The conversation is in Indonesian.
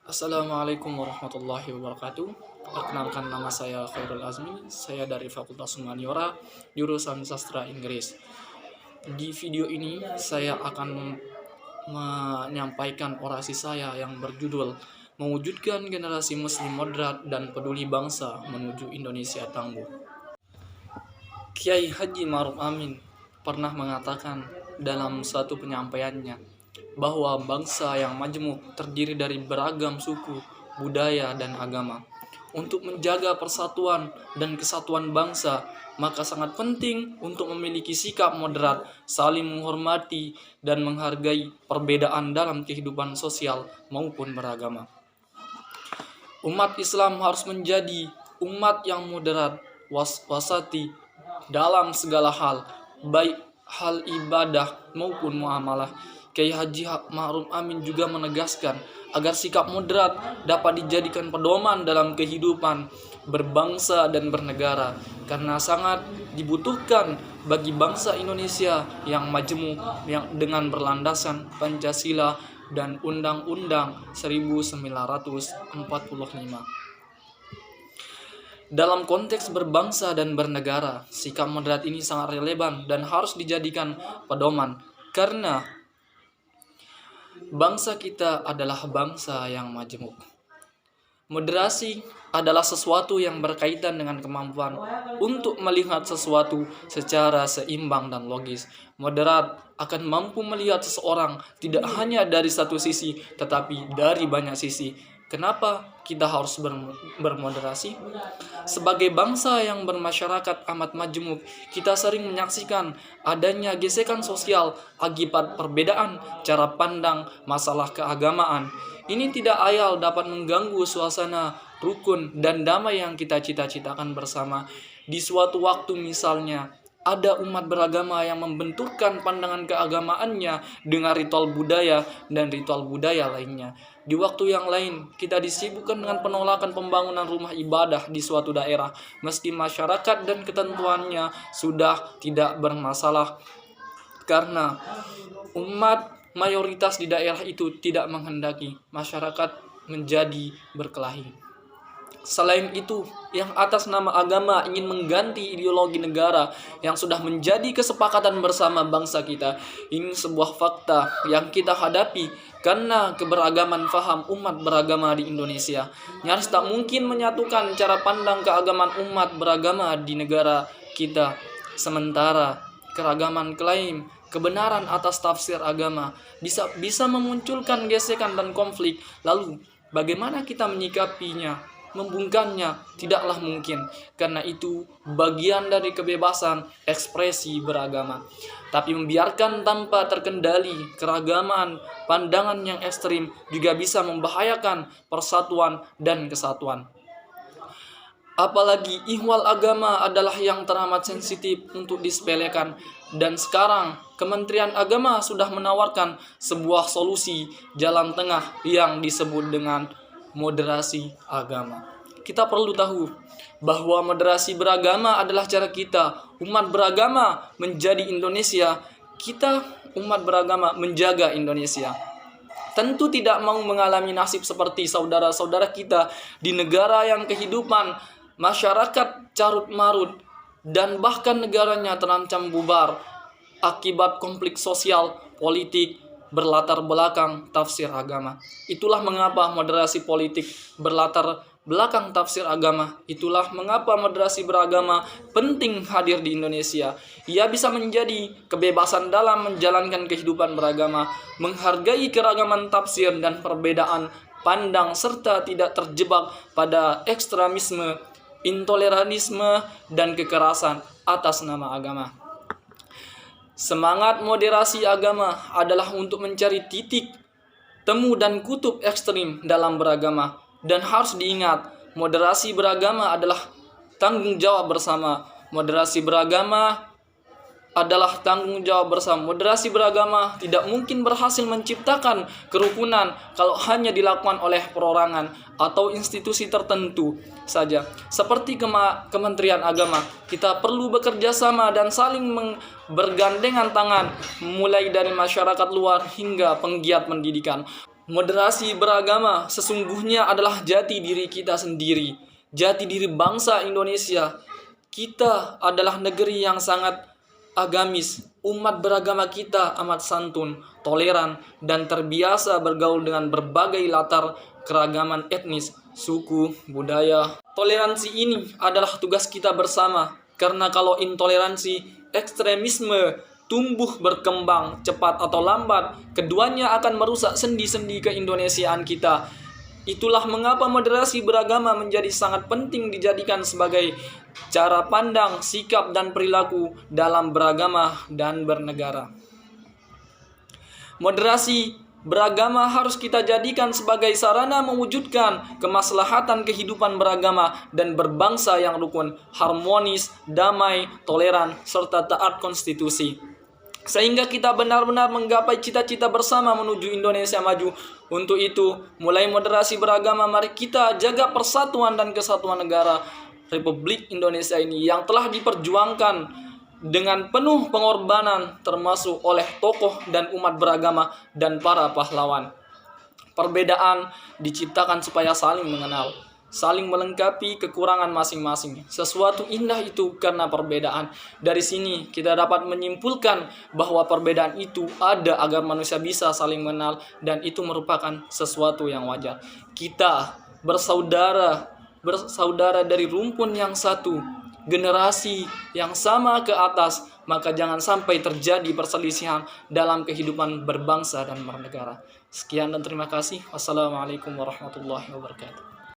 Assalamualaikum warahmatullahi wabarakatuh. Perkenalkan, nama saya Khairul Azmi. Saya dari Fakultas Humaniora, jurusan Sastra Inggris. Di video ini saya akan menyampaikan orasi saya yang berjudul Mewujudkan Generasi Muslim Moderat dan Peduli Bangsa Menuju Indonesia Tangguh. Kiai Haji Ma'ruf Amin pernah mengatakan dalam suatu penyampaiannya bahwa bangsa yang majemuk terdiri dari beragam suku, budaya, dan agama. Untuk menjaga persatuan dan kesatuan bangsa, maka sangat penting untuk memiliki sikap moderat, saling menghormati, dan menghargai perbedaan dalam kehidupan sosial maupun beragama. Umat Islam harus menjadi umat yang moderat, wasati dalam segala hal, baik hal ibadah maupun muamalah. Kiai Haji Ma'ruf Amin juga menegaskan agar sikap moderat dapat dijadikan pedoman dalam kehidupan berbangsa dan bernegara, karena sangat dibutuhkan bagi bangsa Indonesia yang majemuk yang dengan berlandaskan Pancasila dan Undang-Undang 1945. Dalam konteks berbangsa dan bernegara, sikap moderat ini sangat relevan dan harus dijadikan pedoman, karena bangsa kita adalah bangsa yang majemuk. Moderasi adalah sesuatu yang berkaitan dengan kemampuan untuk melihat sesuatu secara seimbang dan logis. Moderat akan mampu melihat seseorang tidak hanya dari satu sisi, tetapi dari banyak sisi. Kenapa kita harus bermoderasi? Sebagai bangsa yang bermasyarakat amat majemuk, kita sering menyaksikan adanya gesekan sosial akibat perbedaan cara pandang masalah keagamaan. Ini tidak ayal dapat mengganggu suasana rukun dan damai yang kita cita-citakan bersama. Di suatu waktu misalnya, ada umat beragama yang membenturkan pandangan keagamaannya dengan ritual budaya dan ritual budaya lainnya. Di waktu yang lain, kita disibukkan dengan penolakan pembangunan rumah ibadah di suatu daerah, meski masyarakat dan ketentuannya sudah tidak bermasalah, karena umat mayoritas di daerah itu tidak menghendaki masyarakat menjadi berkelahi. Selain itu, yang atas nama agama ingin mengganti ideologi negara yang sudah menjadi kesepakatan bersama bangsa kita. Ini sebuah fakta yang kita hadapi karena keberagaman faham umat beragama di Indonesia. Nyaris tak mungkin menyatukan cara pandang keagamaan umat beragama di negara kita. Sementara keragaman klaim kebenaran atas tafsir agama bisa memunculkan gesekan dan konflik. Lalu, bagaimana kita menyikapinya? Membungkamnya tidaklah mungkin, karena itu bagian dari kebebasan ekspresi beragama. Tapi membiarkan tanpa terkendali keragaman pandangan yang ekstrim juga bisa membahayakan persatuan dan kesatuan. Apalagi ihwal agama adalah yang teramat sensitif untuk disepelekan, dan sekarang Kementerian Agama sudah menawarkan sebuah solusi jalan tengah yang disebut dengan moderasi agama. Kita perlu tahu bahwa moderasi beragama adalah cara kita, umat beragama, menjadi Indonesia. Kita, umat beragama, menjaga Indonesia. Tentu tidak mau mengalami nasib seperti saudara-saudara kita di negara yang kehidupan masyarakat carut marut dan bahkan negaranya terancam bubar akibat konflik sosial politik berlatar belakang tafsir agama. Itulah mengapa moderasi politik berlatar belakang tafsir agama. Itulah mengapa moderasi beragama penting hadir di Indonesia. Ia bisa menjadi kebebasan dalam menjalankan kehidupan beragama, menghargai keragaman tafsir dan perbedaan pandang, serta tidak terjebak pada ekstremisme, intolerantisme, dan kekerasan atas nama agama. Semangat moderasi agama adalah untuk mencari titik temu dan kutub ekstrim dalam beragama. Dan harus diingat, moderasi beragama adalah tanggung jawab bersama. Moderasi beragama adalah tanggung jawab bersama. Moderasi beragama tidak mungkin berhasil menciptakan kerukunan kalau hanya dilakukan oleh perorangan atau institusi tertentu saja. Seperti Kementerian Agama, kita perlu bekerja sama dan saling bergandengan tangan, mulai dari masyarakat luar hingga penggiat pendidikan. Moderasi beragama sesungguhnya adalah jati diri kita sendiri, jati diri bangsa Indonesia. Kita adalah negeri yang sangat agamis. Umat beragama kita amat santun, toleran, dan terbiasa bergaul dengan berbagai latar keragaman etnis, suku, budaya. Toleransi ini adalah tugas kita bersama, karena kalau intoleransi, ekstremisme tumbuh berkembang cepat atau lambat, keduanya akan merusak sendi-sendi keindonesiaan kita. Itulah mengapa moderasi beragama menjadi sangat penting dijadikan sebagai cara pandang, sikap, dan perilaku dalam beragama dan bernegara. Moderasi beragama harus kita jadikan sebagai sarana mewujudkan kemaslahatan kehidupan beragama dan berbangsa yang rukun, harmonis, damai, toleran, serta taat konstitusi. Sehingga kita benar-benar menggapai cita-cita bersama menuju Indonesia maju. Untuk itu, mulai moderasi beragama, mari kita jaga persatuan dan kesatuan negara Republik Indonesia ini yang telah diperjuangkan dengan penuh pengorbanan, termasuk oleh tokoh dan umat beragama dan para pahlawan. Perbedaan diciptakan supaya saling mengenal, saling melengkapi kekurangan masing-masing. Sesuatu indah itu karena perbedaan. Dari sini kita dapat menyimpulkan bahwa perbedaan itu ada agar manusia bisa saling mengenal, dan itu merupakan sesuatu yang wajar. Kita bersaudara dari rumpun yang satu, generasi yang sama ke atas, maka jangan sampai terjadi perselisihan dalam kehidupan berbangsa dan bernegara. Sekian dan terima kasih. Wassalamualaikum warahmatullahi wabarakatuh.